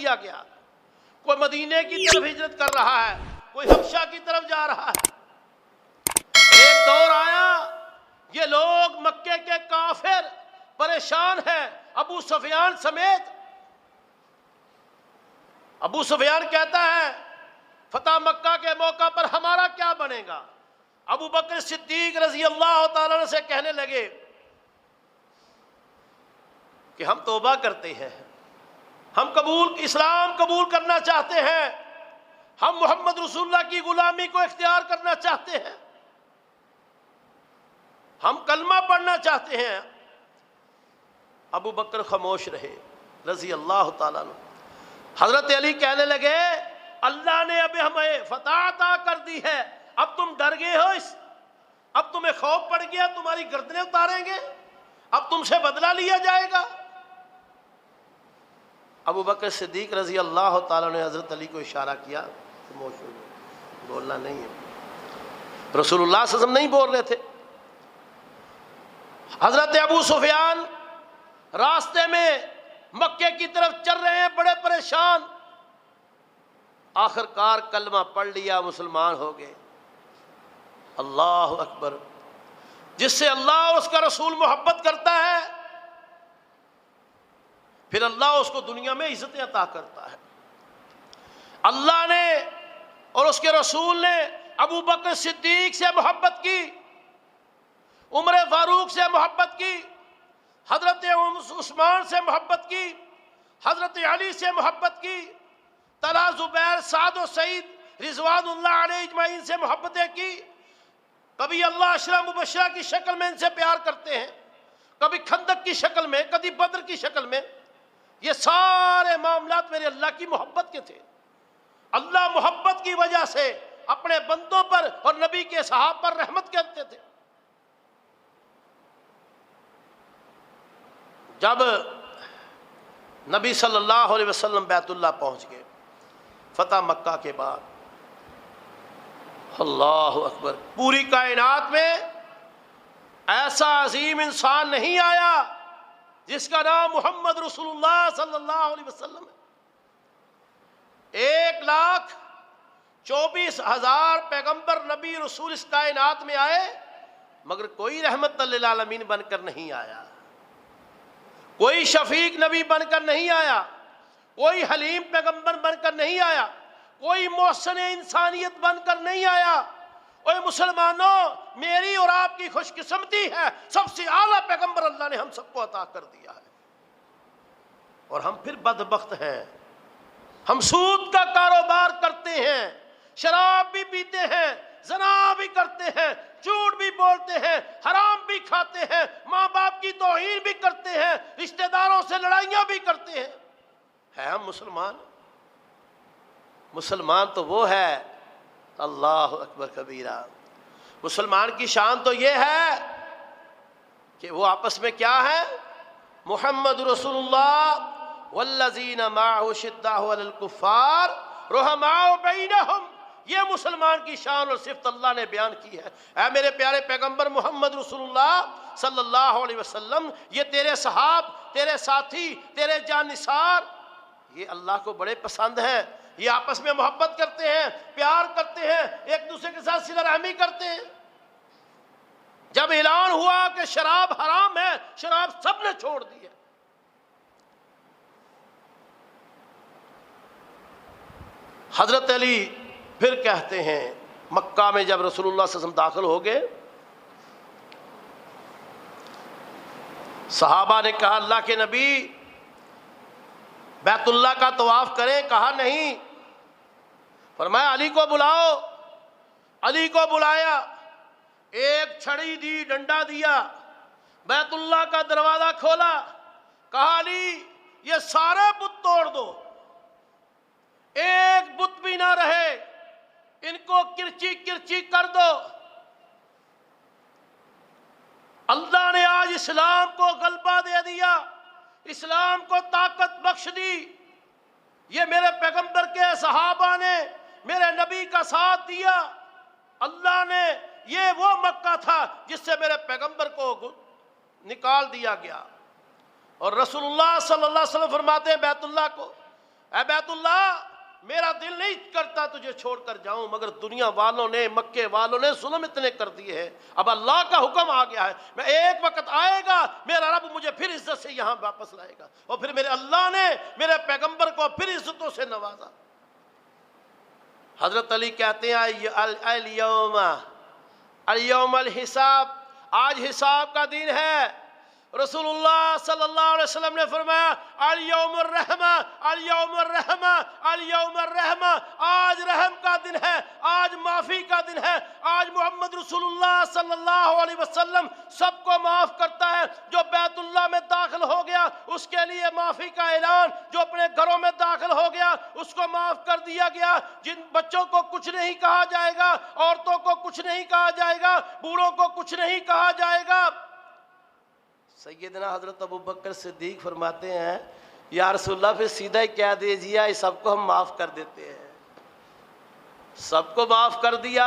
دیا گیا. کوئی مدینے کی طرف ہجرت کر رہا ہے, کوئی حبشہ کی طرف جا رہا ہے. ایک دور آیا یہ لوگ مکے کے کافر پریشان ہیں, ابو سفیان سمیت. ابو سفیان کہتا ہے فتح مکہ کے موقع پر ہمارا کیا بنے گا؟ ابو بکر صدیق رضی اللہ تعالیٰ عنہ سے کہنے لگے کہ ہم توبہ کرتے ہیں, ہم اسلام قبول کرنا چاہتے ہیں, ہم محمد رسول اللہ کی غلامی کو اختیار کرنا چاہتے ہیں, ہم کلمہ پڑھنا چاہتے ہیں. ابو بکر خاموش رہے رضی اللہ تعالیٰ عنہ. حضرت علی کہنے لگے اللہ نے اب ہمیں فتح عطا کر دی ہے, اب تم ڈر گئے ہو, اب تمہیں خوف پڑ گیا, تمہاری گردنیں اتاریں گے, اب تم سے بدلہ لیا جائے گا. ابو بکر صدیق رضی اللہ تعالیٰ نے حضرت علی کو اشارہ کیا خاموش ہو جاؤ, بولنا نہیں ہے. رسول اللہ صلی اللہ علیہ وسلم نہیں بول رہے تھے. حضرت ابو سفیان راستے میں مکے کی طرف چل رہے ہیں بڑے پریشان. آخر کار کلمہ پڑھ لیا, مسلمان ہو گئے. اللہ اکبر. جس سے اللہ اور اس کا رسول محبت کرتا ہے پھر اللہ اس کو دنیا میں عزت عطا کرتا ہے. اللہ نے اور اس کے رسول نے ابو بکر صدیق سے محبت کی, عمر فاروق سے محبت کی, حضرت عثمان سے محبت کی, حضرت علی سے محبت کی, طلحہ زبیر سعد و سعید رضوان اللہ علیہ اجمعین سے محبتیں کی. کبھی اللہ عشرہ مبشرہ کی شکل میں ان سے پیار کرتے ہیں, کبھی خندق کی شکل میں, کبھی بدر کی شکل میں. یہ سارے معاملات میرے اللہ کی محبت کے تھے. اللہ محبت کی وجہ سے اپنے بندوں پر اور نبی کے صحابہ پر رحمت کرتے تھے. جب نبی صلی اللہ علیہ وسلم بیت اللہ پہنچ گئے فتح مکہ کے بعد, اللہ اکبر, پوری کائنات میں ایسا عظیم انسان نہیں آیا جس کا نام محمد رسول اللہ صلی اللہ علیہ وسلم ہے. 1,24,000 پیغمبر نبی رسول اس کائنات میں آئے مگر کوئی رحمت للعالمین بن کر نہیں آیا, کوئی شفیق نبی بن کر نہیں آیا, کوئی حلیم پیغمبر بن کر نہیں آیا, کوئی محسن انسانیت بن کر نہیں آیا. اوے مسلمانوں, میری اور آپ کی خوش قسمتی ہے, سب سے اعلیٰ پیغمبر اللہ نے ہم سب کو عطا کر دیا ہے. اور ہم پھر بدبخت ہیں, ہم سود کا کاروبار کرتے ہیں, شراب بھی پیتے ہیں, زنا بھی کرتے ہیں, جھوٹ بھی بولتے ہیں, حرام بھی کھاتے ہیں, ماں باپ کی توہین بھی کرتے ہیں, رشتہ داروں سے لڑائیاں بھی کرتے ہیں. ہے ہم مسلمان؟ مسلمان تو وہ ہے, اللہ اکبر کبیرہ. مسلمان کی شان تو یہ ہے کہ وہ آپس میں کیا ہے, محمد رسول اللہ والذین معہ شداء علی الکفار رحماء بینہم. یہ مسلمان کی شان اور صفت اللہ نے بیان کی ہے. اے میرے پیارے پیغمبر محمد رسول اللہ صلی اللہ علیہ وسلم, یہ تیرے صحاب, تیرے ساتھی, تیرے جانثار, یہ اللہ کو بڑے پسند ہیں. یہ آپس میں محبت کرتے ہیں, پیار کرتے ہیں, ایک دوسرے کے ساتھ صلہ رحمی کرتے ہیں. جب اعلان ہوا کہ شراب حرام ہے, شراب سب نے چھوڑ دی ہے. حضرت علی پھر کہتے ہیں مکہ میں جب رسول اللہ صلی اللہ علیہ وسلم داخل ہو گئے, صحابہ نے کہا اللہ کے نبی بیت اللہ کا طواف کریں. کہا نہیں. فرمایا علی کو بلاؤ. علی کو بلایا, ایک چھڑی دی, ڈنڈا دیا, بیت اللہ کا دروازہ کھولا. کہا علی یہ سارے بت توڑ دو, ایک بت بھی نہ رہے, ان کو کرچی کرچی کر دو. اللہ نے آج اسلام کو غلبہ دے دیا, اسلام کو طاقت بخش دی. یہ میرے پیغمبر کے صحابہ نے میرے نبی کا ساتھ دیا. اللہ نے, یہ وہ مکہ تھا جس سے میرے پیغمبر کو نکال دیا گیا. اور رسول اللہ صلی اللہ علیہ وسلم فرماتے ہیں بیت اللہ کو, اے بیت اللہ میرا دل نہیں کرتا تجھے چھوڑ کر جاؤں، مگر دنیا والوں نے، مکے والوں نے ظلم اتنے کر دیے ہیں، اب اللہ کا حکم آ گیا ہے، میں ایک وقت آئے گا میرا رب مجھے پھر عزت سے یہاں واپس لائے گا۔ اور پھر میرے اللہ نے میرے پیغمبر کو پھر عزتوں سے نوازا۔ حضرت علی کہتے ہیں الیوم الحساب، آج حساب کا دن ہے۔ رسول اللہ صلی اللہ علیہ وسلم نے فرمایا الیوم الرحمہ، الیوم الرحمہ، الیوم الرحمہ، آج رحم کا دن ہے، آج معافی کا دن ہے، آج محمد رسول اللہ صلی اللہ علیہ وسلم سب کو معاف کرتا ہے۔ جو بیت اللہ میں داخل ہو گیا اس کے لیے معافی کا اعلان، جو اپنے گھروں میں داخل ہو گیا اس کو معاف کر دیا گیا۔ جن بچوں کو کچھ نہیں کہا جائے گا، عورتوں کو کچھ نہیں کہا جائے گا، بوڑھوں کو کچھ نہیں کہا جائے گا۔ سیدنا حضرت ابوبکر صدیق فرماتے ہیں یا رسول اللہ پھر سیدھا ہی کہہ دیجیے سب کو ہم معاف کر دیتے ہیں۔ سب کو معاف کر دیا۔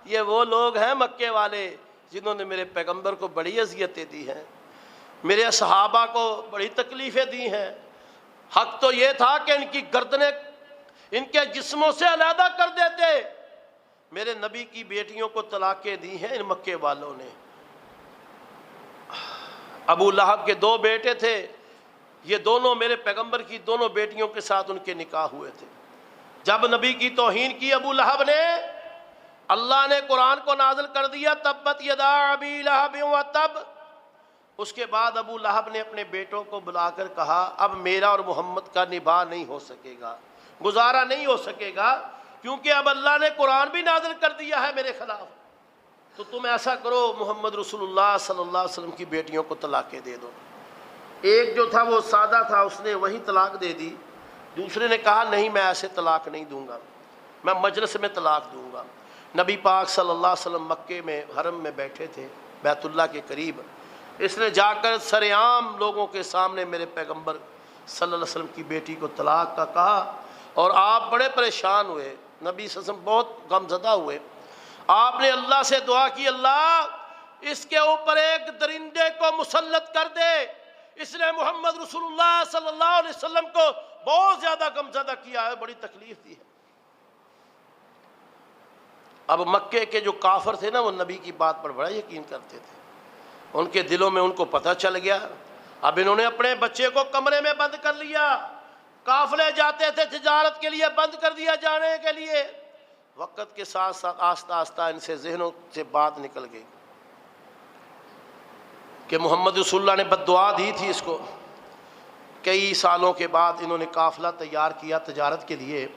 یہ وہ لوگ ہیں مکے والے جنہوں نے میرے پیغمبر کو بڑی اذیتیں دی ہیں، میرے صحابہ کو بڑی تکلیفیں دی ہیں۔ حق تو یہ تھا کہ ان کی گردنیں ان کے جسموں سے علیحدہ کر دیتے۔ میرے نبی کی بیٹیوں کو طلاقیں دی ہیں ان مکے والوں نے۔ ابو لہب کے 2 بیٹے تھے، یہ دونوں میرے پیغمبر کی دونوں بیٹیوں کے ساتھ ان کے نکاح ہوئے تھے۔ جب نبی کی توہین کی ابو لہب نے، اللہ نے قرآن کو نازل کر دیا تبت یدا ابی لہب وتب۔ اس کے بعد ابو لہب نے اپنے بیٹوں کو بلا کر کہا اب میرا اور محمد کا نباہ نہیں ہو سکے گا، گزارا نہیں ہو سکے گا، کیونکہ اب اللہ نے قرآن بھی نازل کر دیا ہے میرے خلاف۔ تو تم ایسا کرو محمد رسول اللہ صلی اللہ علیہ وسلم کی بیٹیوں کو طلاقیں دے دو۔ ایک جو تھا وہ سادہ تھا، اس نے وہی طلاق دے دی۔ دوسرے نے کہا نہیں میں ایسے طلاق نہیں دوں گا، میں مجلس میں طلاق دوں گا۔ نبی پاک صلی اللہ علیہ وسلم مکے میں حرم میں بیٹھے تھے بیت اللہ کے قریب، اس نے جا کر سر عام لوگوں کے سامنے میرے پیغمبر صلی اللہ علیہ وسلم کی بیٹی کو طلاق کا کہا، اور آپ بڑے پریشان ہوئے، نبی صلی اللہ علیہ وسلم بہت غمزدہ ہوئے۔ آپ نے اللہ سے دعا کی اللہ اس کے اوپر ایک درندے کو مسلط کر دے، اس نے محمد رسول اللہ صلی اللہ علیہ وسلم کو بہت زیادہ غمزدہ کیا ہے، بڑی تکلیف دی ہے۔ اب مکے کے جو کافر تھے نا وہ نبی کی بات پر بڑا یقین کرتے تھے، ان کے دلوں میں ان کو پتہ چل گیا۔ اب انہوں نے اپنے بچے کو کمرے میں بند کر لیا، قافلے جاتے تھے تجارت کے لیے بند کر دیا جانے کے لیے۔ وقت کے ساتھ ساتھ آہستہ آہستہ ان سے ذہنوں سے بات نکل گئی کہ محمد رسول اللہ نے بد دعا دی تھی اس کو۔ کئی سالوں کے بعد انہوں نے قافلہ تیار کیا تجارت کے لیے۔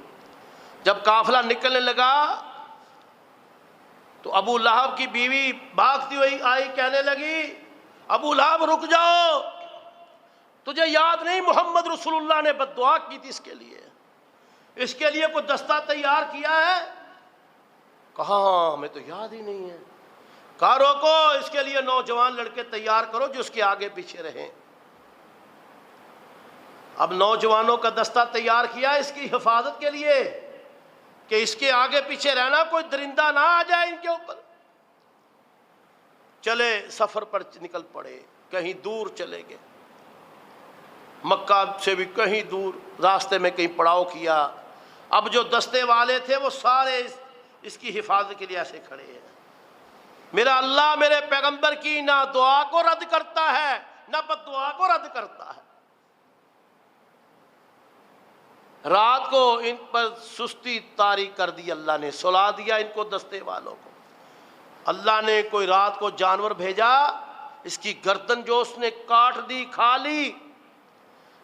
جب قافلہ نکلنے لگا تو ابو لہب کی بیوی بھاگتی ہوئی آئی، کہنے لگی ابو لہب رک جاؤ، تجھے یاد نہیں محمد رسول اللہ نے بد دعا کی تھی اس کے لیے کوئی دستہ تیار کیا ہے؟ کہا ہمیں تو یاد ہی نہیں ہے۔ کہا روکو، اس کے لیے نوجوان لڑکے تیار کرو جو اس کے آگے پیچھے رہیں۔ اب نوجوانوں کا دستہ تیار کیا اس کی حفاظت کے لیے کہ اس کے آگے پیچھے رہنا، کوئی درندہ نہ آ جائے ان کے اوپر۔ چلے سفر پر نکل پڑے، کہیں دور چلے گئے، مکہ سے بھی کہیں دور، راستے میں کہیں پڑاؤ کیا۔ اب جو دستے والے تھے وہ سارے اس کی حفاظت کے لیے ایسے کھڑے ہیں۔ میرا اللہ میرے پیغمبر کی نہ دعا کو رد کرتا ہے نہ بد دعا کو رد کرتا ہے۔ رات کو ان پر سستی طاری کر دی، اللہ نے سلا دیا ان کو، دستے والوں کو۔ اللہ نے کوئی رات کو جانور بھیجا، اس کی گردن جو اس نے کاٹ دی، کھا لی،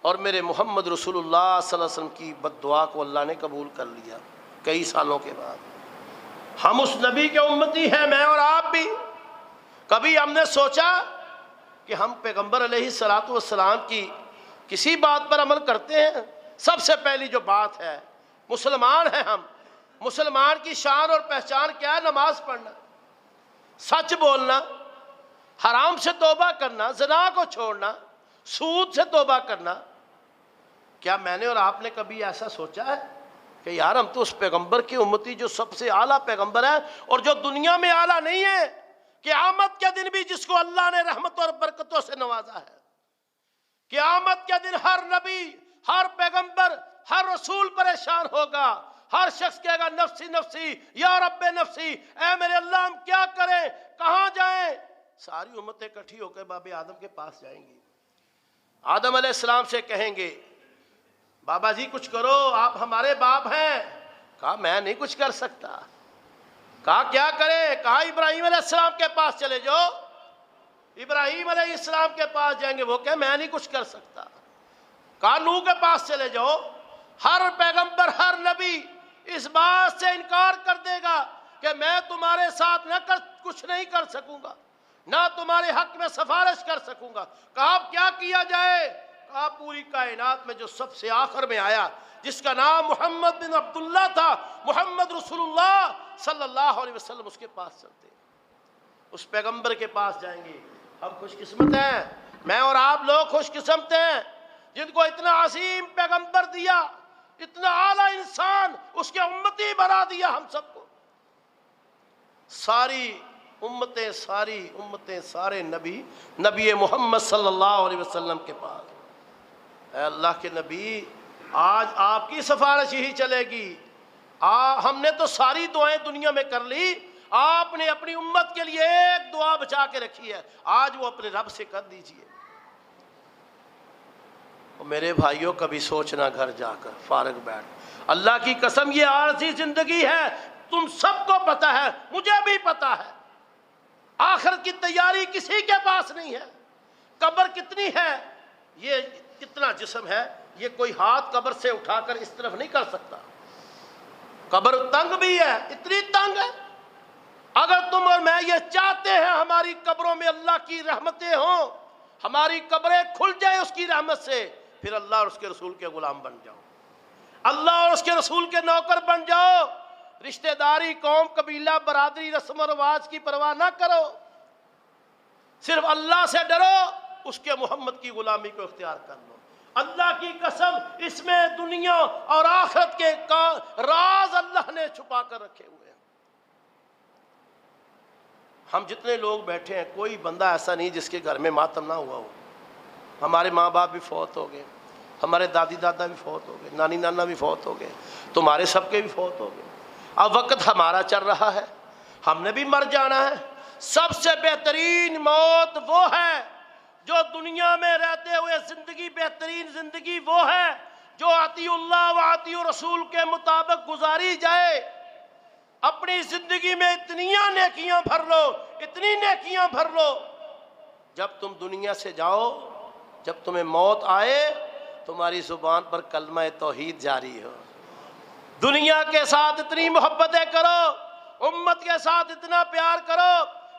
اور میرے محمد رسول اللہ صلی اللہ علیہ وسلم کی بد دعا کو اللہ نے قبول کر لیا کئی سالوں کے بعد۔ ہم اس نبی کے امتی ہیں، میں اور آپ بھی۔ کبھی ہم نے سوچا کہ ہم پیغمبر علیہ الصلوۃ والسلام کی کسی بات پر عمل کرتے ہیں؟ سب سے پہلی جو بات ہے، مسلمان ہیں ہم، مسلمان کی شان اور پہچان کیا ہے؟ نماز پڑھنا، سچ بولنا، حرام سے توبہ کرنا، زنا کو چھوڑنا، سود سے توبہ کرنا۔ کیا میں نے اور آپ نے کبھی ایسا سوچا ہے کہ یار ہم تو اس پیغمبر کی امتی جو سب سے اعلیٰ پیغمبر ہے اور جو دنیا میں اعلیٰ نہیں ہے، قیامت کے دن بھی جس کو اللہ نے رحمت اور برکتوں سے نوازا ہے، قیامت کے دن ہر نبی، ہر پیغمبر، ہر رسول پریشان ہوگا، ہر شخص کہے گا نفسی نفسی یا رب نفسی، اے میرے اللہ ہم کیا کریں، کہاں جائیں؟ ساری امتیں اکٹھی ہو کے باب آدم کے پاس جائیں گی، آدم علیہ السلام سے کہیں گے بابا جی کچھ کرو، آپ ہمارے باپ ہیں۔ کہا میں نہیں کچھ کر سکتا۔ کہا کیا کرے؟ کہا ابراہیم علیہ السلام کے پاس چلے جاؤ۔ ابراہیم علیہ السلام کے پاس جائیں گے، وہ کہ میں نہیں کچھ کر سکتا۔ کہا نوح کے پاس چلے جاؤ۔ ہر پیغمبر، ہر نبی اس بات سے انکار کر دے گا کہ میں تمہارے ساتھ کچھ نہیں کر سکوں گا، نہ تمہارے حق میں سفارش کر سکوں گا۔ کہا اب کیا کیا جائے؟ کہا پوری کائنات میں جو سب سے آخر میں آیا، جس کا نام محمد بن عبداللہ تھا، محمد رسول اللہ صلی اللہ علیہ وسلم، اس کے پاس چلتے ہیں، اس پیغمبر کے پاس جائیں گے۔ ہم خوش قسمت ہیں، میں اور آپ لوگ خوش قسمت ہیں جن کو اتنا عظیم پیغمبر دیا، اتنا اعلیٰ انسان، اس کے امتی بنا دیا ہم سب کو۔ ساری امتیں سارے نبی محمد صلی اللہ علیہ وسلم کے پاس۔ اے اللہ کے نبی، آج آپ کی سفارش ہی چلے گی۔ ہم نے تو ساری دعائیں دنیا میں کر لی، آپ نے اپنی امت کے لیے ایک دعا بچا کے رکھی ہے، آج وہ اپنے رب سے کر دیجئے۔ میرے بھائیوں کبھی سوچنا گھر جا کر فارغ بیٹھ، اللہ کی قسم یہ عارضی زندگی ہے، تم سب کو پتہ ہے، مجھے بھی پتہ ہے، آخرت کی تیاری کسی کے پاس نہیں ہے۔ قبر کتنی ہے، یہ کتنا جسم ہے، یہ کوئی ہاتھ قبر سے اٹھا کر اس طرف نہیں کر سکتا۔ قبر تنگ بھی ہے، اتنی تنگ ہے، اگر تم اور میں یہ چاہتے ہیں ہماری قبروں میں اللہ کی رحمتیں ہوں، ہماری قبریں کھل جائیں اس کی رحمت سے، پھر اللہ اور اس کے رسول کے غلام بن جاؤ، اللہ اور اس کے رسول کے نوکر بن جاؤ، رشتہ داری، قوم، قبیلہ، برادری، رسم و رواج کی پرواہ نہ کرو، صرف اللہ سے ڈرو، اس کے محمد کی غلامی کو اختیار کر لو۔ اللہ کی قسم اس میں دنیا اور آخرت کے راز اللہ نے چھپا کر رکھے ہوئے ہیں۔ ہم جتنے لوگ بیٹھے ہیں، کوئی بندہ ایسا نہیں جس کے گھر میں ماتم نہ ہوا ہو۔ ہمارے ماں باپ بھی فوت ہو گئے، ہمارے دادی دادا بھی فوت ہو گئے، نانی نانا بھی فوت ہو گئے، تمہارے سب کے بھی فوت ہو گئے۔ اب وقت ہمارا چل رہا ہے، ہم نے بھی مر جانا ہے۔ سب سے بہترین موت وہ ہے جو دنیا میں رہتے ہوئے زندگی، بہترین زندگی وہ ہے جو اطیع اللہ و اطیع رسول کے مطابق گزاری جائے۔ اپنی زندگی میں اتنی نیکیاں بھر لو، اتنی نیکیاں بھر لو، جب تم دنیا سے جاؤ، جب تمہیں موت آئے، تمہاری زبان پر کلمہ توحید جاری ہو۔ دنیا کے ساتھ اتنی محبتیں کرو، امت کے ساتھ اتنا پیار کرو،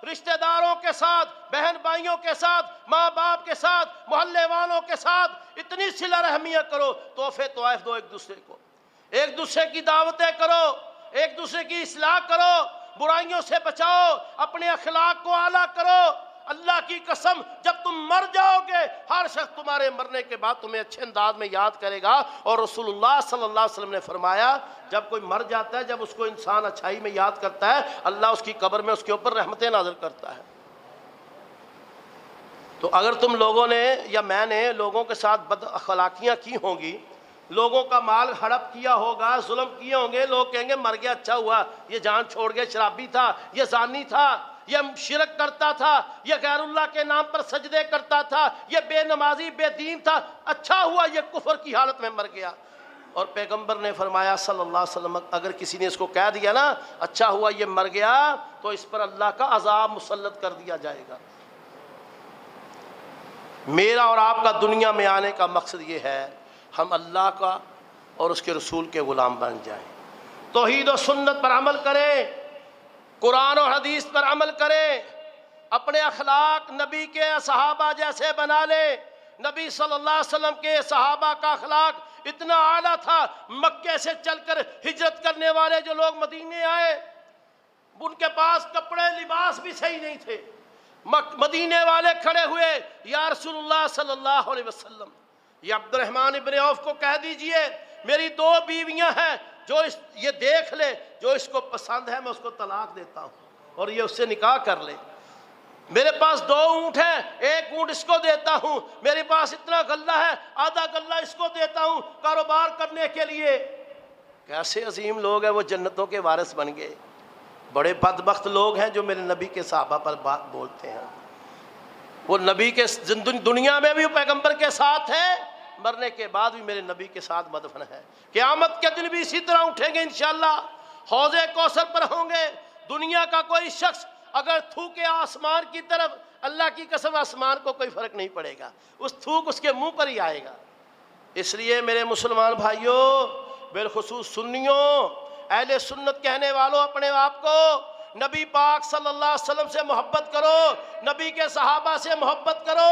رشتہ داروں کے ساتھ، بہن بھائیوں کے ساتھ، ماں باپ کے ساتھ، محلے والوں کے ساتھ اتنی صلہ رحمیاں کرو، تحفے طوائف دو ایک دوسرے کو، ایک دوسرے کی دعوتیں کرو، ایک دوسرے کی اصلاح کرو، برائیوں سے بچاؤ، اپنے اخلاق کو اعلیٰ کرو۔ اللہ کی قسم جب تم مر جاؤ گے، ہر شخص تمہارے مرنے کے بعد تمہیں اچھے انداز میں یاد کرے گا، اور رسول اللہ صلی اللہ علیہ وسلم نے فرمایا جب کوئی مر جاتا ہے، جب اس کو انسان اچھائی میں یاد کرتا ہے، اللہ اس کی قبر میں اس کے اوپر رحمتیں نازل کرتا ہے۔ تو اگر تم لوگوں نے یا میں نے لوگوں کے ساتھ بد اخلاقیاں کی ہوں گی، لوگوں کا مال ہڑپ کیا ہوگا، ظلم کیے ہوں گے، لوگ کہیں گے مر گیا اچھا ہوا، یہ جان چھوڑ گیا، شرابی تھا، یہ زانی تھا، یہ شرک کرتا تھا، یہ غیر اللہ کے نام پر سجدے کرتا تھا، یہ بے نمازی بے دین تھا، اچھا ہوا یہ کفر کی حالت میں مر گیا۔ اور پیغمبر نے فرمایا صلی اللہ علیہ وسلم، اگر کسی نے اس کو کہہ دیا نا اچھا ہوا یہ مر گیا، تو اس پر اللہ کا عذاب مسلط کر دیا جائے گا۔ میرا اور آپ کا دنیا میں آنے کا مقصد یہ ہے ہم اللہ کا اور اس کے رسول کے غلام بن جائیں، توحید و سنت پر عمل کریں، قرآن اور حدیث پر عمل کریں، اپنے اخلاق نبی کے صحابہ جیسے بنا لیں۔ نبی صلی اللہ علیہ وسلم کے صحابہ کا اخلاق اتنا اعلیٰ تھا، مکے سے چل کر ہجرت کرنے والے جو لوگ مدینے آئے، ان کے پاس کپڑے لباس بھی صحیح نہیں تھے، مدینے والے کھڑے ہوئے، یا رسول اللہ صلی اللہ علیہ وسلم، یہ عبد الرحمن ابن عوف کو کہہ دیجئے میری 2 بیویاں ہیں، جو یہ دیکھ لے، جو اس کو پسند ہے میں اس کو طلاق دیتا ہوں، اور یہ اس سے نکاح کر لے۔ میرے پاس 2 اونٹ ہیں، 1 اونٹ اس کو دیتا ہوں، میرے پاس اتنا غلہ ہے، آدھا غلہ اس کو دیتا ہوں کاروبار کرنے کے لیے۔ کیسے عظیم لوگ ہیں، وہ جنتوں کے وارث بن گئے۔ بڑے بدبخت لوگ ہیں جو میرے نبی کے صحابہ پر بات بولتے ہیں۔ وہ نبی کے دنیا میں بھی پیغمبر کے ساتھ ہے، مرنے کے بعد بھی میرے نبی کے ساتھ مدفن ہے۔ قیامت کے دن بھی اسی طرح اٹھیں گے انشاءاللہ، حوض کوثر پر ہوں گے۔ دنیا کا کوئی شخص اگر تھوکے آسمان کی طرف، اللہ کی قسم آسمان کو کوئی فرق نہیں پڑے گا، اس تھوک اس کے منہ پر ہی آئے گا۔ اس لیے میرے مسلمان بھائیوں، بالخصوص سنیوں، اہل سنت کہنے والوں، اپنے آپ کو نبی پاک صلی اللہ علیہ وسلم سے محبت کرو، نبی کے صحابہ سے محبت کرو،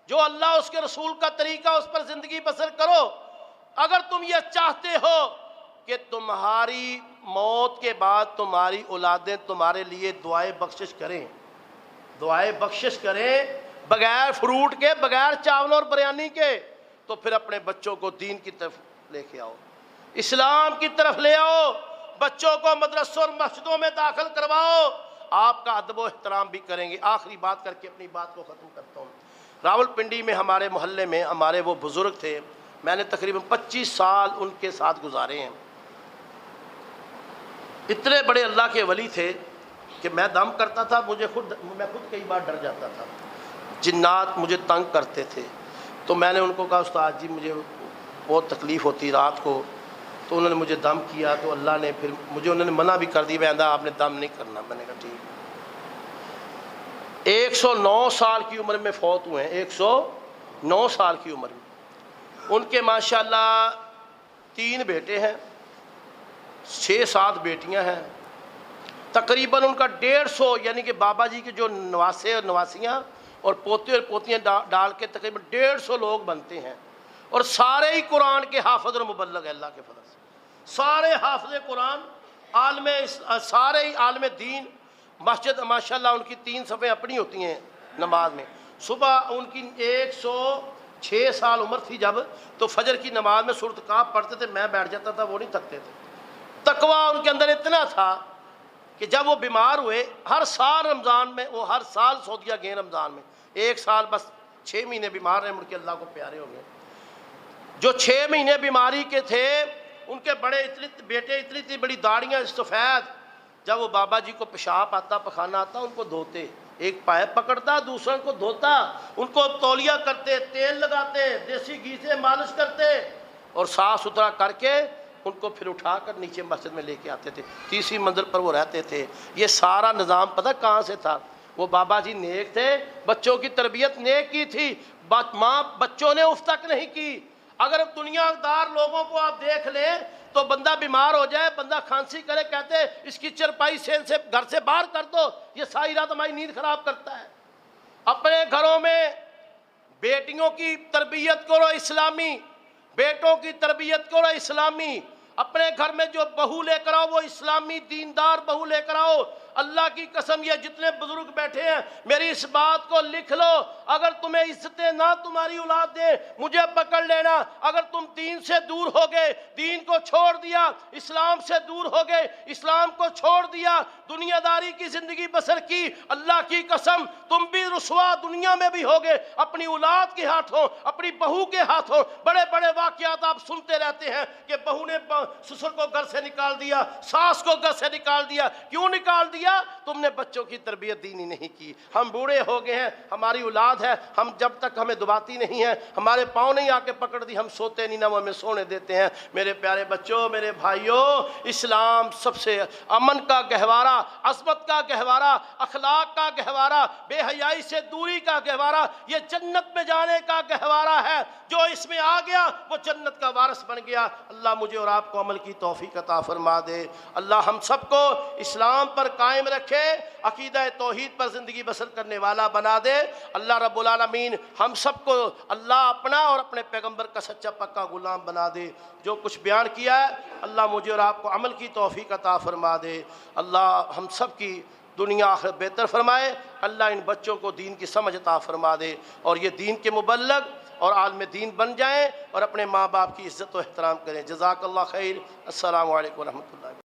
جو اللہ اس کے رسول کا طریقہ اس پر زندگی بسر کرو۔ اگر تم یہ چاہتے ہو کہ تمہاری موت کے بعد تمہاری اولادیں تمہارے لیے دعائے بخشش کریں بغیر فروٹ کے، بغیر چاول اور بریانی کے، تو پھر اپنے بچوں کو دین کی طرف لے کے آؤ، اسلام کی طرف لے آؤ، بچوں کو مدرسوں اور مسجدوں میں داخل کرواؤ، آپ کا ادب و احترام بھی کریں گے۔ آخری بات کر کے اپنی بات کو ختم کرتا ہوں۔ راول پنڈی میں ہمارے محلے میں ہمارے وہ بزرگ تھے، میں نے تقریباً 25 سال ان کے ساتھ گزارے ہیں۔ اتنے بڑے اللہ کے ولی تھے کہ میں دم کرتا تھا، میں خود کئی بار ڈر جاتا تھا، جنات مجھے تنگ کرتے تھے۔ تو میں نے ان کو کہا استاد جی مجھے بہت تکلیف ہوتی رات کو، تو انہوں نے مجھے دم کیا، تو اللہ نے پھر مجھے انہوں نے منع بھی کر دی، بہندہ آپ نے دم نہیں کرنا۔ میں نے کہا ٹھیک۔ 109 سال کی عمر میں فوت ہوئے ہیں، 109 سال کی عمر میں۔ ان کے ماشاءاللہ 3 بیٹے ہیں، 6-7 بیٹیاں ہیں، تقریباً ان کا 150 یعنی کہ بابا جی کے جو نواسے اور نواسیاں اور پوتے اور پوتیاں ڈال کے تقریباً 150 لوگ بنتے ہیں، اور سارے ہی قرآن کے حافظ اور مبلغ ہے اللہ کے فضل سے، سارے حافظ قرآن، سارے ہی عالم دین۔ مسجد ماشاءاللہ ان کی 3 صفیں اپنی ہوتی ہیں نماز میں۔ صبح ان کی 106 سال عمر تھی جب، تو فجر کی نماز میں سورۃ کہف پڑھتے تھے، میں بیٹھ جاتا تھا، وہ نہیں تھکتے تھے۔ تقویٰ ان کے اندر اتنا تھا کہ جب وہ بیمار ہوئے، ہر سال رمضان میں، وہ ہر سال سعودیہ گئے رمضان میں، 1 سال بس 6 مہینے بیمار رہے، مڑ کے اللہ کو پیارے ہو گئے۔ جو 6 مہینے بیماری کے تھے، ان کے بڑے بیٹے اتنی بڑی داڑیاں سفید، جب وہ بابا جی کو پیشاب آتا، پخانہ آتا، ان کو دھوتے، ایک پائپ پکڑتا، دوسرا کو دھوتا، ان کو تولیہ کرتے، تیل لگاتے، دیسی گھی سے مالش کرتے، اور صاف ستھرا کر کے ان کو پھر اٹھا کر نیچے مسجد میں لے کے آتے تھے۔ 3ری منزل پر وہ رہتے تھے۔ یہ سارا نظام پتہ کہاں سے تھا؟ وہ بابا جی نیک تھے، بچوں کی تربیت نیک کی تھی، ماں بچوں نے اف تک نہیں کی۔ اگر دنیا دار لوگوں کو آپ دیکھ لیں تو بندہ بیمار ہو جائے، بندہ کھانسی کرے، کہتے ہیں اس کی چرپائی سے گھر سے باہر کر دو، یہ ساری رات ہماری نیند خراب کرتا ہے۔ اپنے گھروں میں بیٹیوں کی تربیت کرو اسلامی، بیٹوں کی تربیت کرو اسلامی، اپنے گھر میں جو بہو لے کر آؤ وہ اسلامی دیندار بہو لے کر آؤ۔ اللہ کی قسم، یہ جتنے بزرگ بیٹھے ہیں میری اس بات کو لکھ لو، اگر تمہیں عزتیں نہ تمہاری اولاد دے، مجھے پکڑ لینا، اگر تم دین سے دور ہو گئے، دین کو چھوڑ دیا، اسلام سے دور ہو گئے، اسلام کو چھوڑ دیا، دنیا داری کی زندگی بسر کی، اللہ کی قسم تم بھی رسوا دنیا میں بھی ہوگے، اپنی اولاد کے ہاتھوں، اپنی بہو کے ہاتھوں۔ بڑے بڑے واقعات آپ سنتے رہتے ہیں کہ بہو نے سسر کو گھر سے نکال دیا، ساس کو گھر سے نکال دیا۔ کیوں نکال دیا؟ تم نے بچوں کی تربیت دینی نہیں کی۔ ہم بوڑھے ہو گئے ہیں، ہماری اولاد ہے، ہم جب تک ہمیں دباتی نہیں ہے، ہمارے پاؤں نہیں آ کے پکڑ دی، ہم سوتے نہیں، نہ وہ ہمیں سونے دیتے ہیں۔ میرے پیارے بچوں، میرے بھائیوں، اسلام سب سے امن کا گہوارہ، عظمت کا گہوارہ، اخلاق کا گہوارہ، بے حیائی سے دوری کا گہوارہ، یہ جنت میں جانے کا گہوارہ ہے۔ جو اس میں آ گیا وہ جنت کا وارث بن گیا۔ اللہ مجھے اور آپ کو عمل کی توفیق عطا فرما دے۔ اللہ ہم سب کو اسلام پر قائم رکھے، عقیدہ توحید پر زندگی بسر کرنے والا بنا دے۔ اللہ رب العالمین ہم سب کو اللہ اپنا اور اپنے پیغمبر کا سچا پکا غلام بنا دے۔ جو کچھ بیان کیا ہے اللہ مجھے اور آپ کو عمل کی توفیق عطا فرما دے۔ اللہ ہم سب کی دنیا آخرت بہتر فرمائے۔ اللہ ان بچوں کو دین کی سمجھ عطا فرما دے، اور یہ دین کے مبلغ اور عالم دین بن جائیں، اور اپنے ماں باپ کی عزت و احترام کریں۔ جزاک اللہ خیر۔ السلام علیکم ورحمۃ اللہ۔